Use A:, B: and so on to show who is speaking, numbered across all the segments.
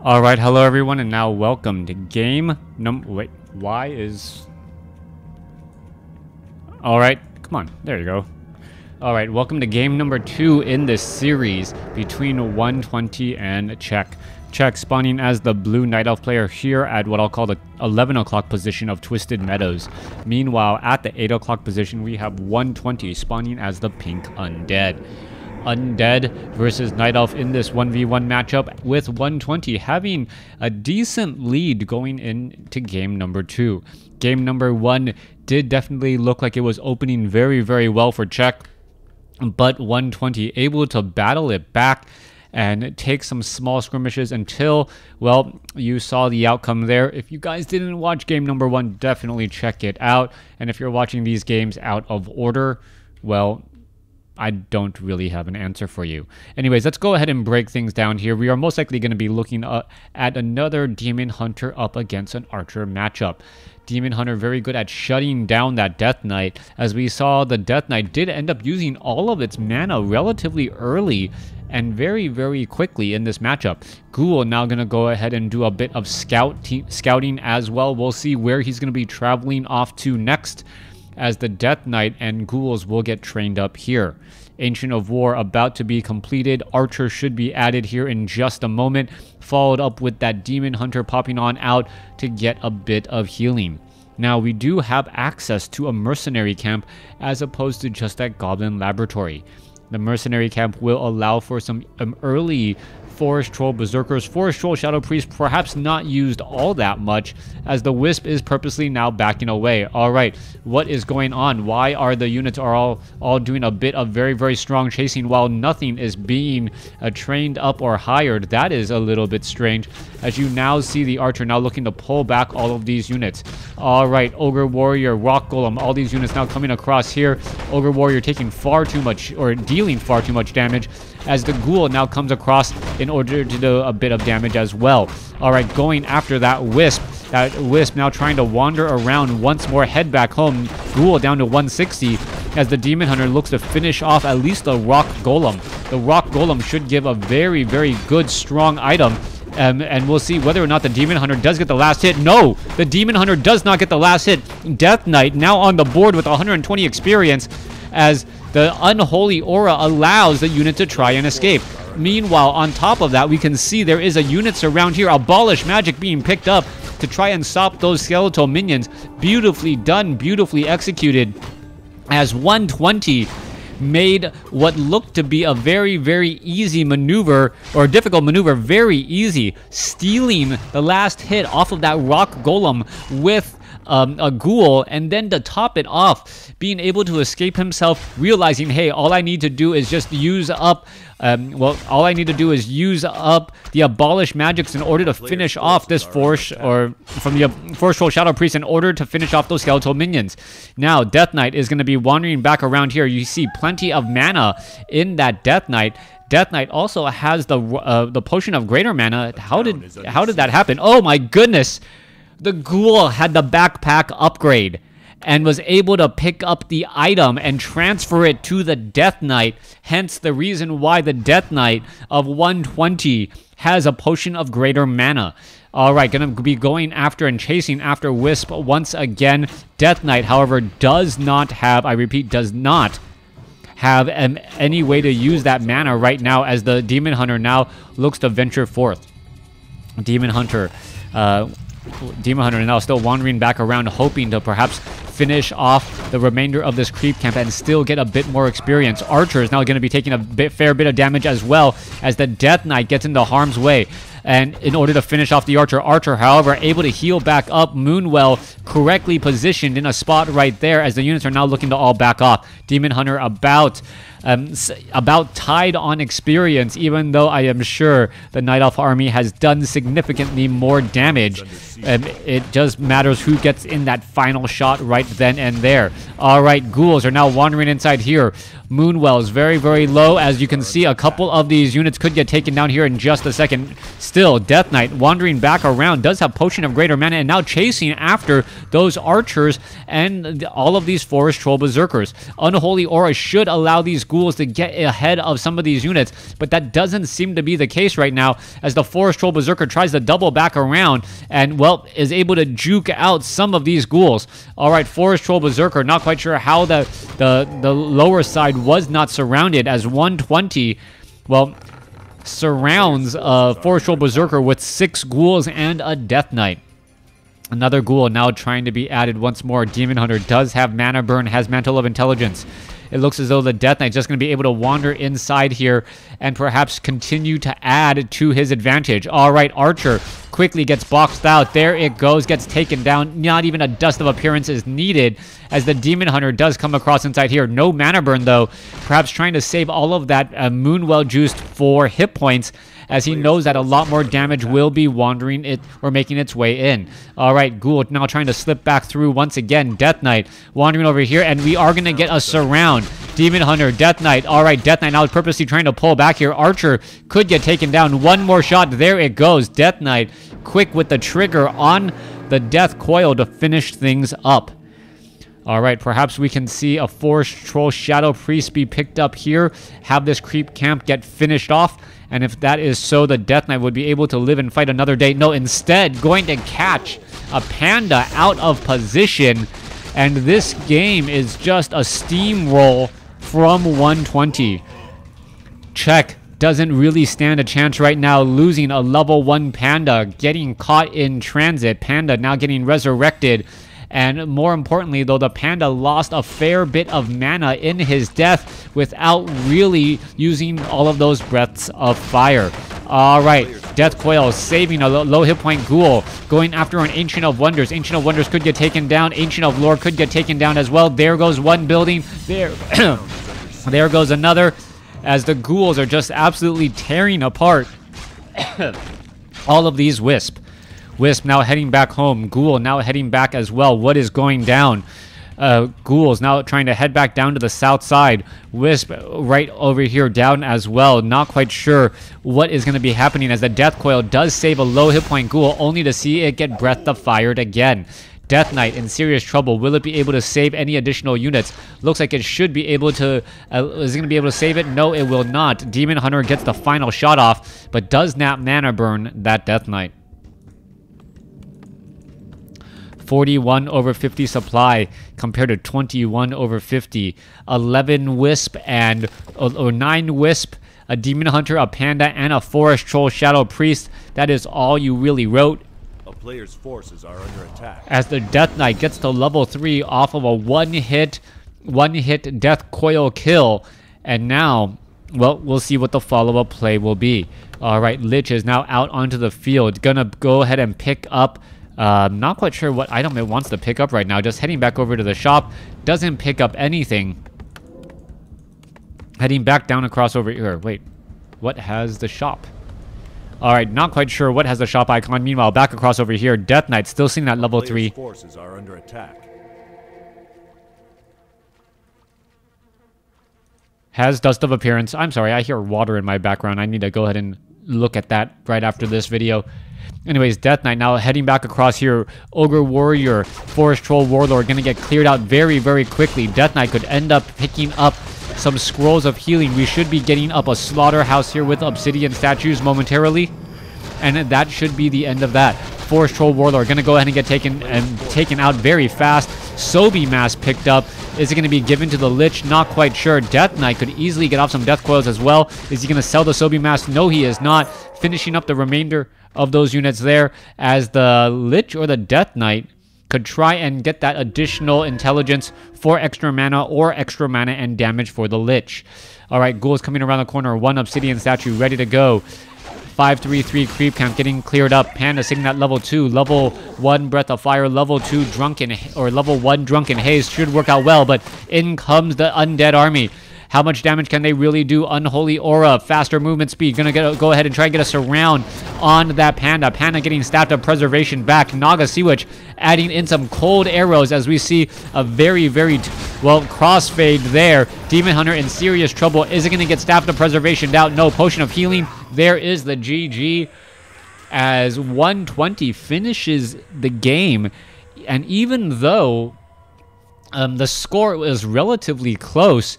A: Alright, hello everyone, and now welcome to game wait, why is... Alright, come on, there you go. Alright, welcome to game number 2 in this series between 120 and Czech. Czech spawning as the blue Night Elf player here at what I'll call the 11 o'clock position of Twisted Meadows. Meanwhile, at the 8 o'clock position, we have 120 spawning as the pink Undead. Undead versus Night Elf in this 1v1 matchup, with 120 having a decent lead going into game number 2. Game number 1 did definitely look like it was opening very, very well for Czech, but 120 able to battle it back and take some small skirmishes until, well, you saw the outcome there. If you guys didn't watch game number 1, definitely check it out. And if you're watching these games out of order, well, I don't really have an answer for you. Anyways, let's go ahead and break things down here. We are most likely going to be looking at another Demon Hunter up against an Archer matchup. Demon Hunter very good at shutting down that Death Knight. As we saw, the Death Knight did end up using all of its mana relatively early and very, very quickly in this matchup. Ghoul now going to go ahead and do a bit of scouting as well. We'll see where he's going to be traveling off to next, as the Death Knight and Ghouls will get trained up here. Ancient of War about to be completed. Archer should be added here in just a moment, followed up with that Demon Hunter popping on out to get a bit of healing. Now, we do have access to a mercenary camp as opposed to just that Goblin Laboratory. The mercenary camp will allow for some early Forest Troll Berserkers. Forest Troll Shadow Priest perhaps not used all that much, as the Wisp is purposely now backing away. Alright, what is going on? Why are the units all doing a bit of very, very strong chasing while nothing is being trained up or hired? That is a little bit strange, as you now see the Archer now looking to pull back all of these units. Alright, Ogre Warrior, Rock Golem, all these units now coming across here. Ogre Warrior taking far too much, or dealing far too much damage, as the Ghoul now comes across in order to do a bit of damage as well. Alright, going after that Wisp. That Wisp now trying to wander around once more, head back home. Ghoul down to 160, as the Demon Hunter looks to finish off at least the Rock Golem. The Rock Golem should give a very, very good, strong item. And we'll see whether or not the Demon Hunter does get the last hit. No, the Demon Hunter does not get the last hit. Death Knight now on the board with 120 experience, as the Unholy Aura allows the unit to try and escape. Meanwhile, on top of that, we can see there is a units around here. Abolish Magic being picked up to try and stop those skeletal minions. Beautifully done, beautifully executed, as 120 made what looked to be a very, very easy maneuver, or difficult maneuver, very easy, stealing the last hit off of that Rock Golem with a Ghoul, and then to top it off, being able to escape himself, realizing, hey, all I need to do is just use up all I need to do is use up the Abolish Magics in order to finish off this Force, or from the Forest Troll Shadow Priest, in order to finish off those skeletal minions. Now, Death Knight is going to be wandering back around here. You see plenty of mana in that Death Knight. Death Knight also has the Potion of Greater Mana. How did that happen? Oh my goodness! The Ghoul had the backpack upgrade and was able to pick up the item and transfer it to the Death Knight. Hence the reason why the Death Knight of 120 has a Potion of Greater Mana. Alright, gonna be going after and chasing after Wisp once again. Death Knight, however, does not have, I repeat, does not have any way to use that mana right now, as the Demon Hunter now looks to venture forth. Demon Hunter now still wandering back around, hoping to perhaps finish off the remainder of this creep camp and still get a bit more experience. Archer is now going to be taking a fair bit of damage as well, as the Death Knight gets into harm's way. And in order to finish off the Archer, however, able to heal back up. Moonwell correctly positioned in a spot right there, as the units are now looking to all back off. Demon Hunter about tied on experience, even though I am sure the Night Elf army has done significantly more damage. It just matters who gets in that final shot right then and there. Alright, Ghouls are now wandering inside here. Moonwell is very, very low. As you can see, a couple of these units could get taken down here in just a second. Still, Death Knight wandering back around, does have Potion of Greater Mana, and now chasing after those Archers and all of these Forest Troll Berserkers. Unholy Aura should allow these ghouls to get ahead of some of these units, but that doesn't seem to be the case right now as the Forest Troll Berserker tries to double back around and, well, is able to juke out some of these ghouls. All right, Forest Troll Berserker, not quite sure how the lower side was not surrounded as 120, well, surrounds Forest Troll Berserker with 6 ghouls and a Death Knight. Another ghoul now trying to be added once more. Demon Hunter does have Mana Burn, has Mantle of Intelligence. It looks as though the Death Knight just going to be able to wander inside here and perhaps continue to add to his advantage. All right, Archer quickly gets boxed out. There it goes, gets taken down. Not even a Dust of Appearance is needed as the Demon Hunter does come across inside here. No Mana Burn, though. Perhaps trying to save all of that Moonwell juice for hit points, as he knows that a lot more damage will be wandering it or making its way in. All right, Ghoul now trying to slip back through once again. Death Knight wandering over here, and we are going to get a surround. Demon Hunter, Death Knight. All right, Death Knight now purposely trying to pull back here. Archer could get taken down. One more shot. There it goes. Death Knight quick with the trigger on the Death Coil to finish things up. All right, perhaps we can see a Forest Troll Shadow Priest be picked up here, have this creep camp get finished off, and if that is so, the Death Knight would be able to live and fight another day. No, instead, going to catch a Panda out of position, and this game is just a steamroll from 120. Czech doesn't really stand a chance right now, losing a level 1 Panda, getting caught in transit. Panda now getting resurrected. And more importantly, though, the Panda lost a fair bit of mana in his death without really using all of those breaths of fire. All right, Death Coil saving a low hit point ghoul, going after an Ancient of Wonders. Ancient of Wonders could get taken down. Ancient of Lore could get taken down as well. There goes one building. There, there goes another, as the ghouls are just absolutely tearing apart all of these Wisp. Wisp now heading back home. Ghoul now heading back as well. What is going down? Ghouls now trying to head back down to the south side. Wisp right over here down as well. Not quite sure what is going to be happening as the Death Coil does save a low hit point Ghoul, only to see it get breath of fired again. Death Knight in serious trouble. Will it be able to save any additional units? Looks like it should be able to. Is it going to be able to save it? No, it will not. Demon Hunter gets the final shot off, but does not Mana Burn that Death Knight. 41 over 50 supply compared to 21 over 50. 11 Wisp and or 9 Wisp, a Demon Hunter, a Panda, and a Forest Troll Shadow Priest. That is all you really wrote.
B: A player's forces are under attack.
A: As the Death Knight gets to level 3 off of a one-hit Death Coil kill. And now, well, we'll see what the follow-up play will be. All right, Lich is now out onto the field. Gonna go ahead and pick up. Not quite sure what item it wants to pick up right now. Just heading back over to the shop. Doesn't pick up anything. Heading back down across over here. Wait, what has the shop? Alright, not quite sure what has the shop icon. Meanwhile, back across over here, Death Knight still seeing that level 3.
B: Forces are under attack.
A: Has Dust of Appearance. I'm sorry, I hear water in my background. I need to go ahead and look at that right after this video. Anyways, Death Knight now heading back across here. Ogre Warrior, Forest Troll Warlord going to get cleared out very, very quickly. Death Knight could end up picking up some scrolls of healing. We should be getting up a slaughterhouse here with obsidian statues momentarily. And that should be the end of that. Forest Troll Warlord going to go ahead and get taken out very fast. Sobi Mask picked up. Is it going to be given to the Lich? Not quite sure. Death Knight could easily get off some Death Coils as well. Is he going to sell the Sobi Mask? No, he is not. Finishing up the remainder of those units there, as the Lich or the Death Knight could try and get that additional intelligence for extra mana or extra mana and damage for the Lich. All right, Ghouls coming around the corner. One obsidian statue ready to go. 533 creep camp getting cleared up. Panda sitting at level 2. Level 1 Breath of Fire. Level 2 Drunken, or level 1 Drunken Haze should work out well, but in comes the Undead army. How much damage can they really do? Unholy Aura, faster movement speed. Gonna go ahead and try and get a surround on that Panda. Panda getting stabbed up, preservation back. Naga Sea Witch adding in some cold arrows as we see a very, very, well, crossfade there. Demon Hunter in serious trouble. Is it gonna get stabbed up, preservation down? No. Potion of Healing. There is the GG as 120 finishes the game. And even though the score was relatively close,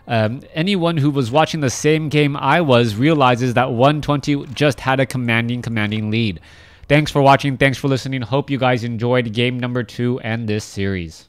A: Anyone who was watching the same game I was realizes that 120 just had a commanding lead. Thanks for watching. Thanks for listening. Hope you guys enjoyed game number 2 and this series.